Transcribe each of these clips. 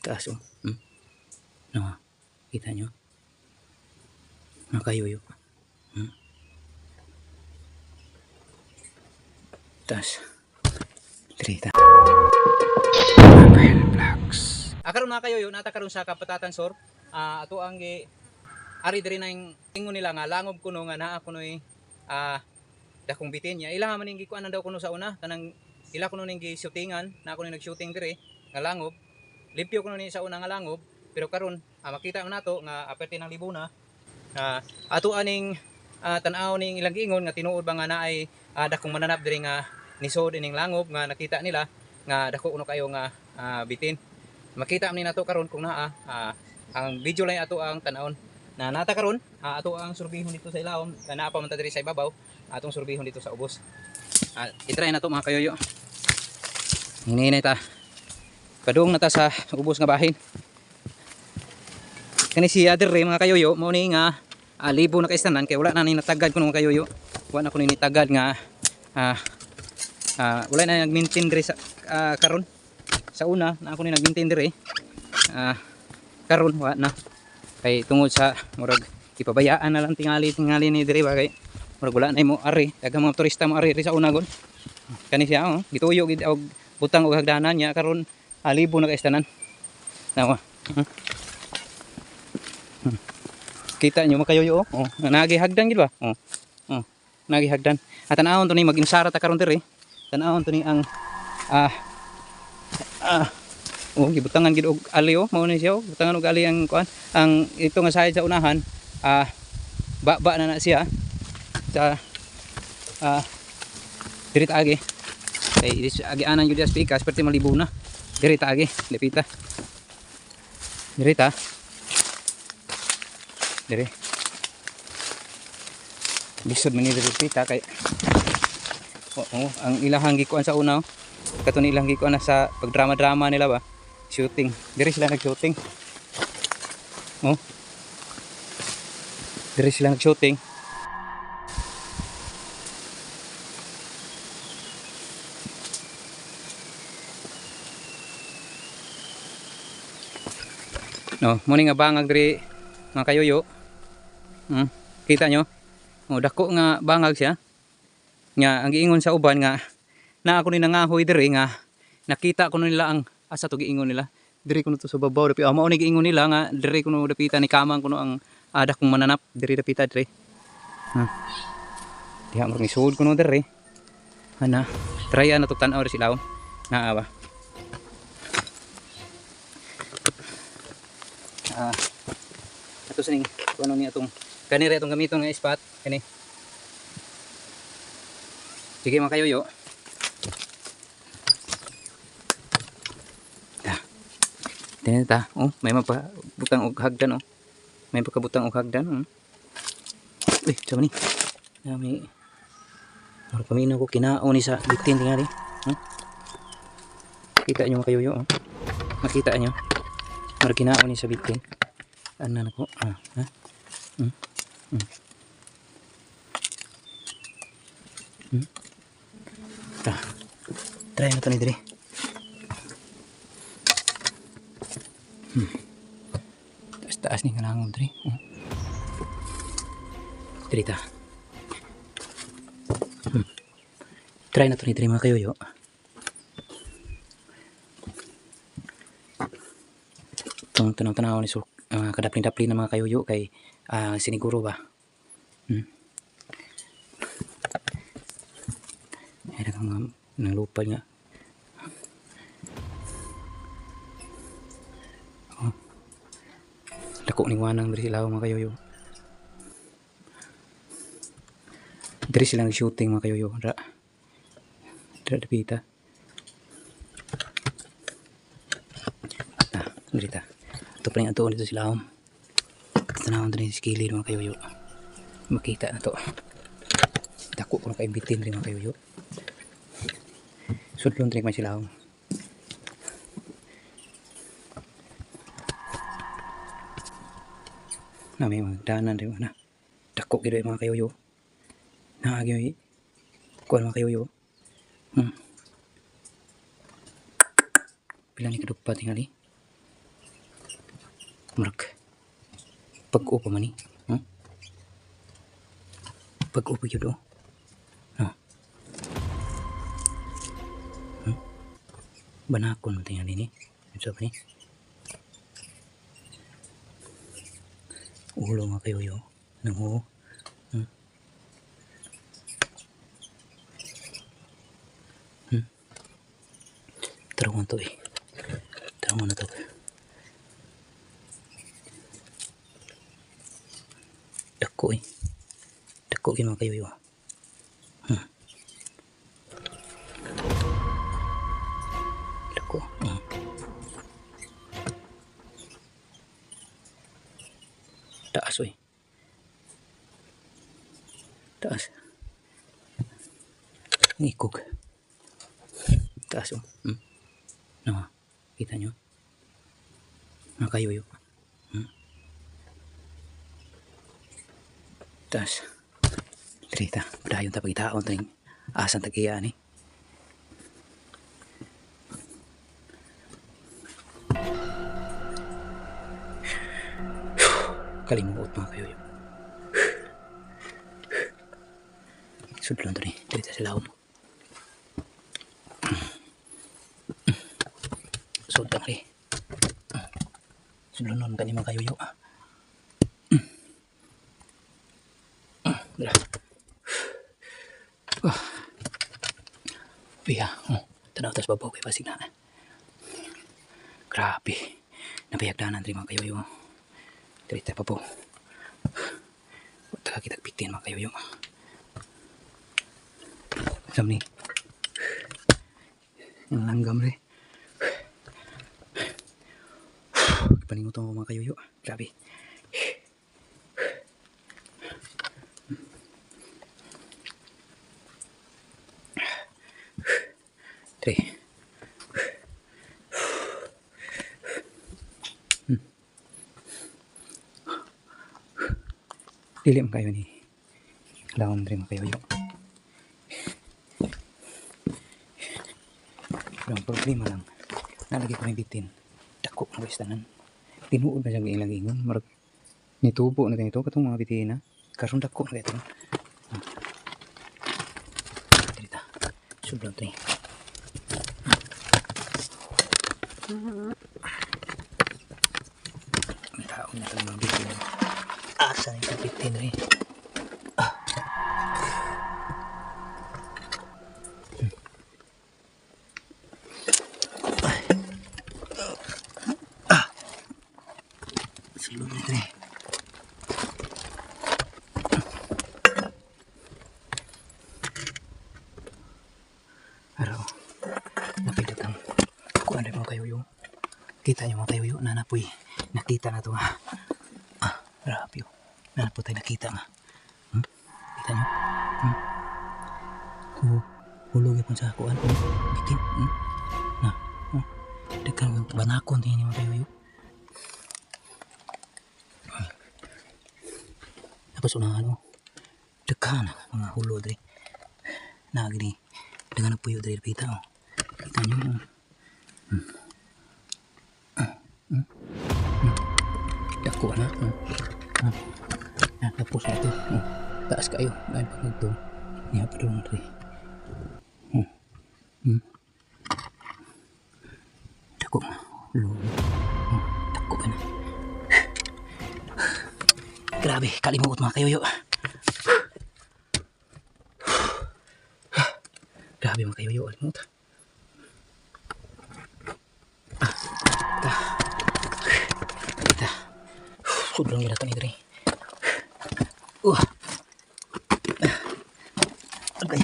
Taas oh. No, kita nyo? Nakayuyo. Taas. Trita. Akaron mga kayo, nata karon sa Kapatatan Sur. Ato ang ari diri na yung ingon nila nga langob kuno nga naa kunoy dakong bitin niya. Ila man ning gikuan daw kuno sa una kanang ila kuno ning gi-shootingan na ako ning nag-shooting diri nga langob. Limpyo kuno ni sa una nga langob, pero karon makita man nato nga aperte ng libuna ato aning tan-aw ning ilang giingon nga tinuod ba nga naay dakong mananap diri nga nisod ining langob nga nakita nila nga dako kuno kayo nga bitin. Makita man nato karon kung naa ang video lang ato ang tan-awon na nata karon ato ang surbihon dito sa ilawom na naa pa man ta diri sa ibabaw atong surbihon dito sa ubos. I-try na to mga kayoyo. Hinihinay ta padung na ta sa ubos nga bahin. Kani siya diri mga kayoyo mao ni nga libo na kaistanan kay wala na ni natagad kuno mga kayoyo. Wala na ko ni natagad nga wala na nag-maintain diri sa karon. Sa una na ako ni nag-maintain diri karon wa na kay tungod sa murag ipabayaan na lang tingali ni diri ba kay murag wala na mo ari daghang mga turista mo ari sa una gon. Kani siya gituyo gid og butang og hagdanan niya karon libo na kaistanan. Nawa. Kita nyo makayoyo nagihagdan gid ba? Nagihagdan. At tanawon to ni mag-insara ta karon diri. Tanawon to ni ang gibutangan gid og ali mao ni siya butangan og ali ang kuan ang ito nga side sa unahan ba na siya sa diri ta agi kay agi anan jud as pikas perti malibo na diri ta agi lepita diri ta diri lisod man ni diri pita kay ang ilahang gikuan sa una kato ni ilang gikuan na sa pagdrama-drama nila ba shooting diri sila nag-shooting diri sila nag-shooting muni nga bangag diri mga kayoyo kita nyo dako nga bangag siya nga ang giingon sa uban nga na ako ni nangahoy diri nga nakita ko nila ang asa to giingon nila diri kuno to sa babaw dapi mao ni giingon nila nga diri kuno dapita ni kamang kuno ang dakong mananap diri dapita diri diha mo ni sud kuno diri ana trya na to tan-aw sila naa ba ato sining kuno ni atong kanire atong gamiton nga spot kani sige mga kayoyo. Tinita, may mapabutang og hagdan May pagkabutang og hagdan Uy, sama ni. May paminaw ko kinao ni sa bitin tingali. Kita nyo makayoyo Makita nyo. Mar kinao ni sa bitin. Anan ko. Try na to ni diri. Taas ni kanangom diri. Diri ta. Try na to ni diri mga kayoyo. Itong tanaw-tanaw ni kadapli-dapli na mga kayoyo kay siniguro ba. Ay kang nang lupa niya. Dako ning wanang diri sila mga kayoyo. Diri sila nag-shooting mga kayoyo. Dira dapita. Diri ta. Ito pa rin atoon dito sila tanawon diri sa kilid mga kayoyo. Makita na to. Dako ko na kaimbitin diri mga kayoyo. Sudlon drink man sila na may magdanan rin na dako gid mga kayoyo na agyo kuan mga kayoyo pila ni kadugpa tingali Murag pag-upo man ni. Pag-upo yun o. Banakon mo tingnan ini. Ito ba ni? Ulo nga kayo yo. Nang oo. Tarungan to eh. Tarungan na to. Dako eh. Dako yung mga kayo yo. Dako. Taas eh. Taas. Ngikog. Taas oh. No, kita nyo? Mga kayo yo. Taas. Trita. Padayon ta pagitaon tayong asan tag-iya ni. Kalimuot mga kayo yo. Sudlon to ni. Trita sa laom. Sudlon rin. Sudlon nun ka ni mga kayo yo. Piya, tanaw tas babaw kay pasig na. Grabe. Napayagdanan rin mga kayo yo. Trita pa po. Taka kita pitin mga kayo yo. Sam ni. Ang langgam rin. Paningutan ko mga kayo yo. Grabe. Tre. Dilim kayo ni. Laon rin kayo yo. Ang problema lang. Nalagi ko may bitin. Dako ang westanan. Tinuod na siyang ilang ingon. Marag nitubo na ito. Katong mga bitin na. Karong dako na ito. Dito. Sobrang ito eh. May tao na ito mga bitin. Asa na ito bitin rin. Silong ito eh. Araw. Napilatang. Kung ano mga kayo yung kita nyo mga kayo yung nanapoy. Nakita na ito nga. Grabe yun. Nanapoy tayo nakita nga. Kita nyo? Hulog yung sa kuan. Bitin. Dekan banakon tingin mga kayo yung. Tapos unahan mo. Dekan mga hulo dari. Nagini. Dengan puyo dari pita oh. Kita nyo. Dako na. Tapos na ito. Taas kayo. Dahil pag ito. Niya pa doon rin. Dako na. Dako ka na. Grabe. Kalimuot mga kayo. Grabe mga kayo. Kalimuot. Kita. Sobrang ginatan ito rin. Okay.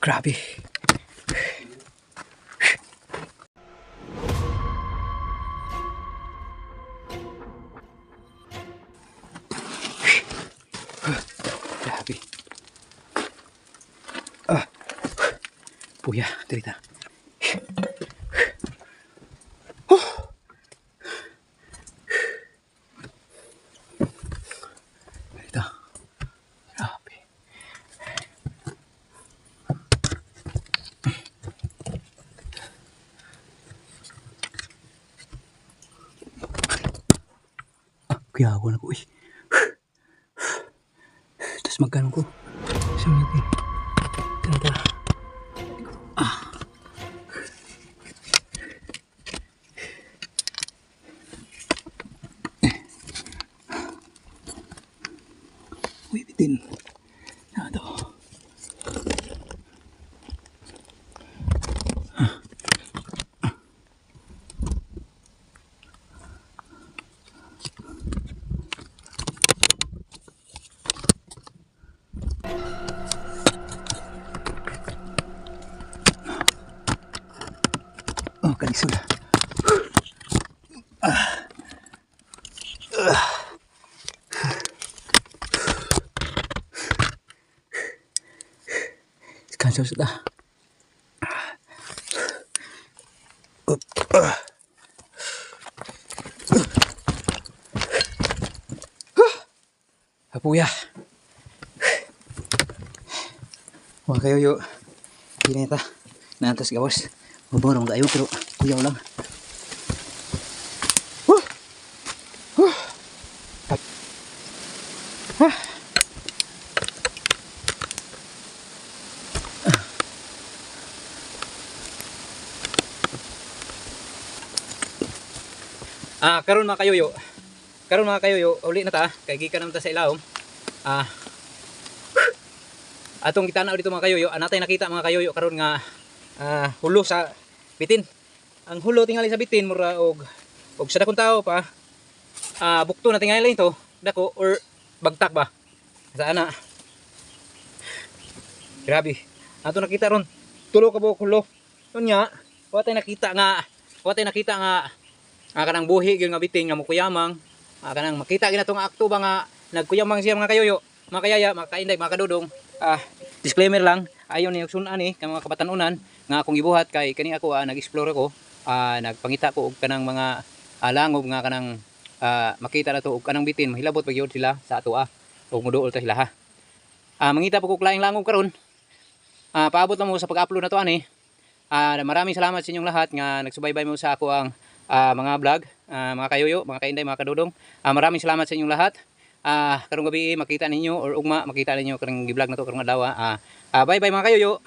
Grabe. Grabe. Puya, terita. Terita. Grabe. Kaya ako na ko. Tapos magkano ko. Sa mga kanta. Uy, bitin. Ito. Oh, kalisod. Cancel sudah. Apuya. Wah kayo yuk. Ini ta. Nah atas gawas. Maborong kayo pero kuyaw lang. Karon mga kayoyo. Karon mga kayoyo, uli na ta kay gikan naman ta sa ilawom. Atong kita na dito mga kayoyo, anatay nakita mga kayoyo karon nga hulo sa bitin. Ang hulo tingali sa bitin mura og sa dakong tao pa. Bukto na tingali ito, dako or bagtak ba. Sa ana. Grabe. Ato nakita ron tulo ka buok hulo. Unya, wa tay nakita nga kanang buhi gyud nga bitin nga mukuyamang. Kanang makita gina tong akto ba nga nagkuyamang siya mga kayoyo, mga kayaya, mga kainday, mga kadudong. Disclaimer lang, ayon ni sunan ni kay mga kabatanunan nga akong gibuhat kay kani ako nag-explore ako, nagpangita ko og kanang mga langob nga kanang makita na to og kanang bitin mahilabot pagyud sila sa ato ug muduol ta sila ha. Mangita po ko laing langob karon. Paabot lang mo sa pag-upload na to ani. Maraming salamat sa inyong lahat nga nagsubaybay mo sa ako ang mga vlog, mga kayoyo, mga kainday, mga kadudong. Maraming salamat sa inyong lahat. Karong gabi makita ninyo or ugma makita ninyo karong gi-vlog na to karong adlaw. Bye bye mga kayoyo.